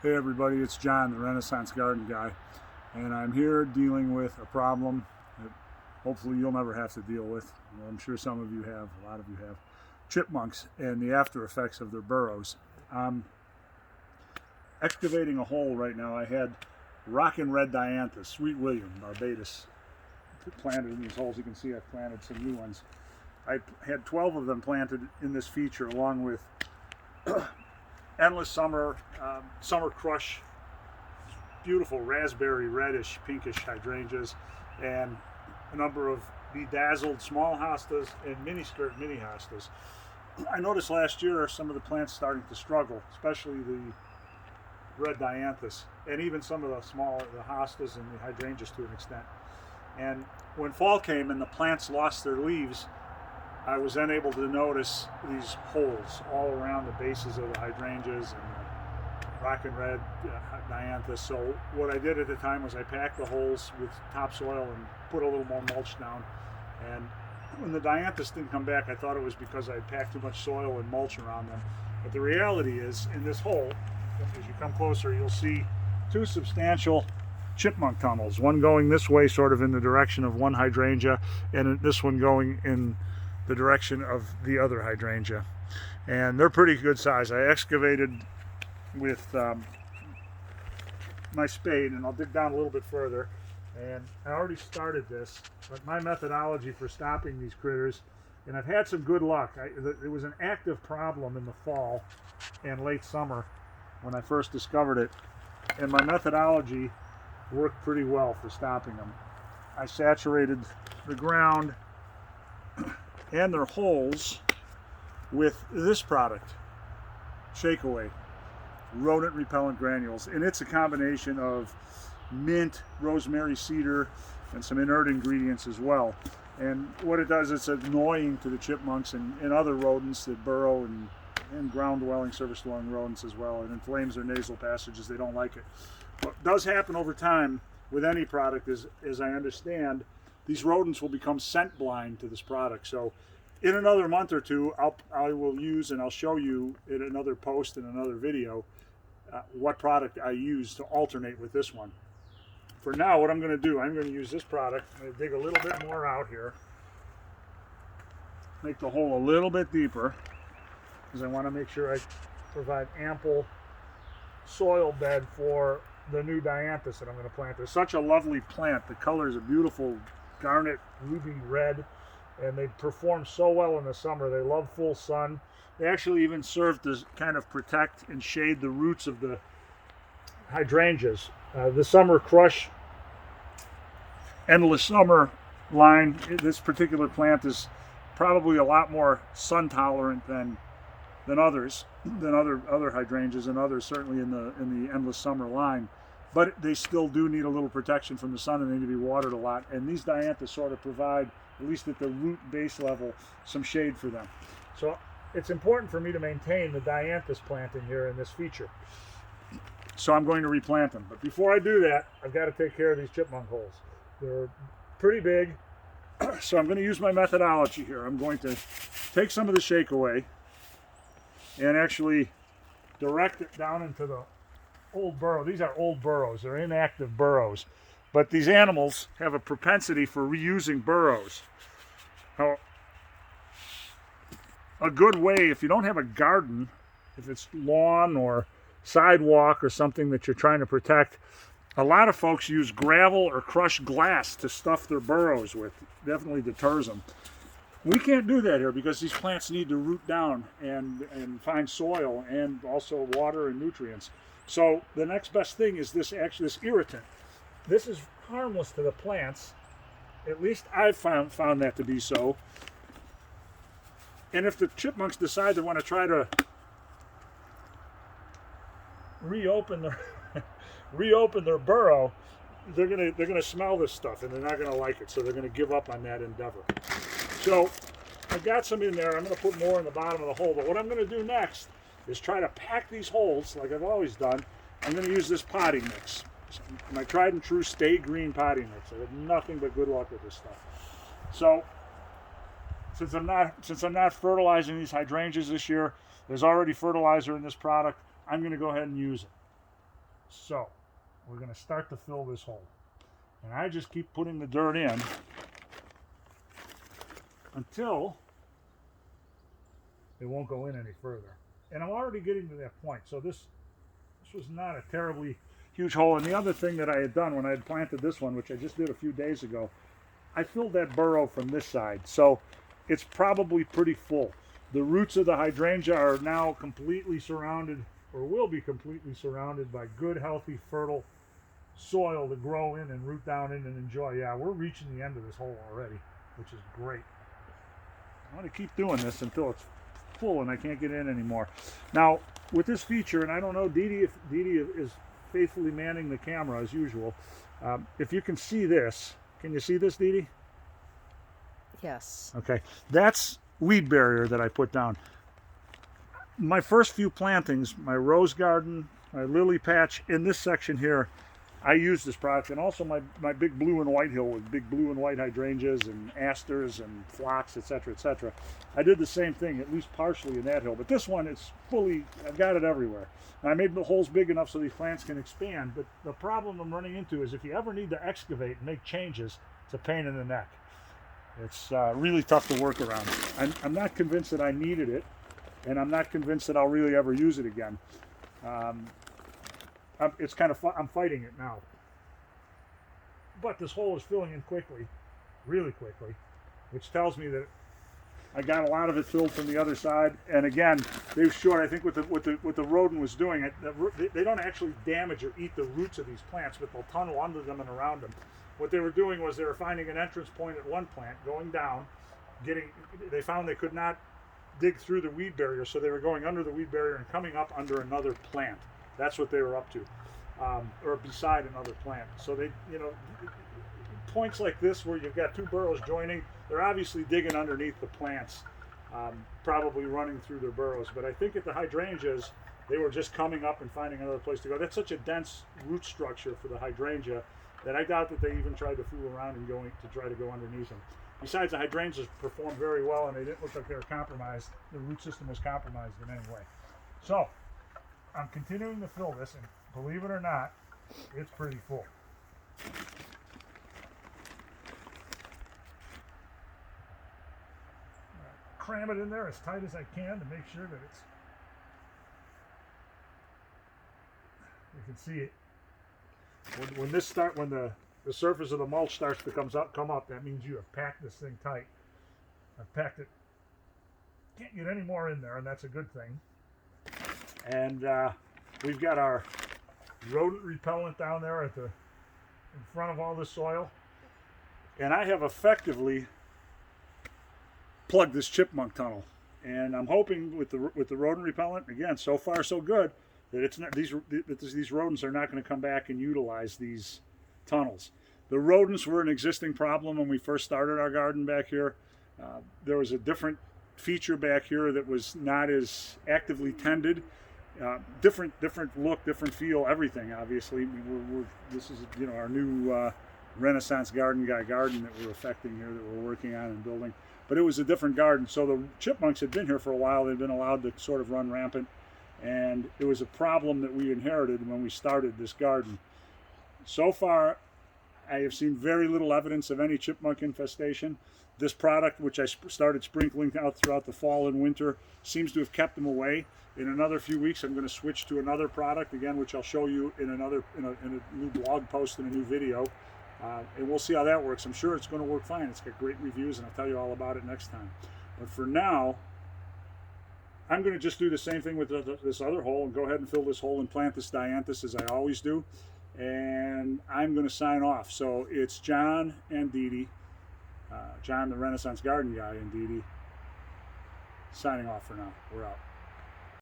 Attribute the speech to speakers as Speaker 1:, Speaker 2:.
Speaker 1: Hey everybody, it's John, the Renaissance Garden Guy, and I'm here dealing with a problem that hopefully you'll never have to deal with. Well, I'm sure some of you have, a lot of you have. Chipmunks and the after effects of their burrows. Excavating a hole right now. I had rockin' red dianthus, Sweet William, barbatus, planted in these holes. You can see I've planted some new ones. I had 12 of them planted in this feature along with endless summer, summer crush, beautiful raspberry, reddish, pinkish hydrangeas, and a number of bedazzled small hostas and mini skirt mini hostas. I noticed last year some of the plants starting to struggle, especially the red dianthus, and even some of the hostas and the hydrangeas to an extent. And when fall came and the plants lost their leaves, I was then able to notice these holes all around the bases of the hydrangeas and the rockin' red dianthus. So what I did at the time was I packed the holes with topsoil and put a little more mulch down. And when the dianthus didn't come back, I thought it was because I packed too much soil and mulch around them. But the reality is, in this hole, as you come closer, you'll see two substantial chipmunk tunnels. One going this way, sort of in the direction of one hydrangea, and this one going in the direction of the other hydrangea, and they're pretty good size. I excavated with my spade, and I'll dig down a little bit further, and I already started this, but my methodology for stopping these critters, and I've had some good luck. It was an active problem in the fall and late summer when I first discovered it, and my methodology worked pretty well for stopping them. I saturated the ground and their holes with this product, Shakeaway rodent repellent granules, and it's a combination of mint, rosemary, cedar, and some inert ingredients as well. And what it does, it's annoying to the chipmunks and other rodents that burrow and ground dwelling, surface dwelling rodents as well. It inflames their nasal passages. They don't like it. What does happen over time with any product is, as I understand, these rodents will become scent blind to this product. So in another month or two, I will use, and I'll show you in another post in another video, what product I use to alternate with this one. For now, what I'm going to do, I'm going to use this product. I'm going to dig a little bit more out here, make the hole a little bit deeper, because I want to make sure I provide ample soil bed for the new dianthus that I'm going to plant. They're such a lovely plant. The color is a beautiful garnet ruby red, and they perform so well in the summer. They love full sun. They actually even serve to kind of protect and shade the roots of the hydrangeas. The summer crush endless summer line, this particular plant is probably a lot more sun tolerant than others, than other hydrangeas and others, certainly in the endless summer line. But they still do need a little protection from the sun, and they need to be watered a lot. And these dianthus sort of provide, at least at the root base level, some shade for them. So it's important for me to maintain the dianthus planting here in this feature. So I'm going to replant them. But before I do that, I've got to take care of these chipmunk holes. They're pretty big, so I'm going to use my methodology here. I'm going to take some of the Shakeaway and actually direct it down into the old burrow. These are old burrows. They're inactive burrows. But these animals have a propensity for reusing burrows. Now, a good way, if you don't have a garden, if it's lawn or sidewalk or something that you're trying to protect, a lot of folks use gravel or crushed glass to stuff their burrows with. Definitely deters them. We can't do that here because these plants need to root down and find soil and also water and nutrients. So the next best thing is this irritant. This is harmless to the plants. At least I've found that to be so. And if the chipmunks decide they want to try to reopen their burrow, they're gonna smell this stuff and they're not gonna like it. So they're gonna give up on that endeavor. So I've got some in there. I'm gonna put more in the bottom of the hole. But what I'm gonna do next is try to pack these holes like I've always done. I'm going to use this potting mix. My tried and true Stay Green potting mix. I had nothing but good luck with this stuff. So since I'm not fertilizing these hydrangeas this year, there's already fertilizer in this product. I'm going to go ahead and use it. So we're going to start to fill this hole. And I just keep putting the dirt in until it won't go in any further. And I'm already getting to that point. So this was not a terribly huge hole. And the other thing that I had done when I had planted this one, which I just did a few days ago, I filled that burrow from this side. So it's probably pretty full. The roots of the hydrangea are now completely surrounded, or will be completely surrounded by good, healthy, fertile soil to grow in and root down in and enjoy. Yeah, we're reaching the end of this hole already, which is great. I'm going to keep doing this until it's full and I can't get in anymore. Now, with this feature, and I don't know, Dee Dee is faithfully manning the camera as usual. If you can see this, can you see this, Dee Dee?
Speaker 2: Yes.
Speaker 1: Okay, that's weed barrier that I put down. My first few plantings, my rose garden, my lily patch, in this section here, I use this product, and also my big blue and white hill with big blue and white hydrangeas and asters and phlox, etc., etc. I did the same thing, at least partially in that hill, but this one is fully, I've got it everywhere. And I made the holes big enough so these plants can expand, but the problem I'm running into is if you ever need to excavate and make changes, it's a pain in the neck. It's really tough to work around. I'm not convinced that I needed it, and I'm not convinced that I'll really ever use it again. It's kind of I'm fighting it now. But this hole is filling in quickly, really quickly, which tells me that I got a lot of it filled from the other side. And again, they've short. I think what the rodent was doing, they don't actually damage or eat the roots of these plants, but they'll tunnel under them and around them. What they were doing was they were finding an entrance point at one plant, going down, they found they could not dig through the weed barrier, so they were going under the weed barrier and coming up under another plant. That's what they were up to, or beside another plant. So they, points like this where you've got two burrows joining, they're obviously digging underneath the plants, probably running through their burrows. But I think at the hydrangeas, they were just coming up and finding another place to go. That's such a dense root structure for the hydrangea that I doubt that they even tried to fool around and try to go underneath them. Besides, the hydrangeas performed very well, and they didn't look like they were compromised. The root system was compromised in any way. So I'm continuing to fill this, and believe it or not, it's pretty full. Cram it in there as tight as I can to make sure that you can see it. When the surface of the mulch starts to come up, that means you have packed this thing tight. I've packed it. Can't get any more in there, and that's a good thing. And we've got our rodent repellent down there in front of all this soil. And I have effectively plugged this chipmunk tunnel. And I'm hoping with the rodent repellent, again, so far so good, that it's not, these rodents are not going to come back and utilize these tunnels. The rodents were an existing problem when we first started our garden back here. There was a different feature back here that was not as actively tended. Different look, different feel, everything. Obviously, this is our new Renaissance garden that we're affecting here, that we're working on and building. But it was a different garden. So the chipmunks had been here for a while. They'd been allowed to sort of run rampant, and it was a problem that we inherited when we started this garden. So far, I have seen very little evidence of any chipmunk infestation. This product, which I started sprinkling out throughout the fall and winter, seems to have kept them away. In another few weeks, I'm going to switch to another product again, which I'll show you in a new blog post and a new video, and we'll see how that works. I'm sure it's going to work fine. It's got great reviews, and I'll tell you all about it next time. But for now, I'm going to just do the same thing with this other hole and go ahead and fill this hole and plant this dianthus as I always do. And I'm going to sign off. So it's John and Dee Dee, John the Renaissance Garden Guy, and Dee Dee, signing off for now. We're out.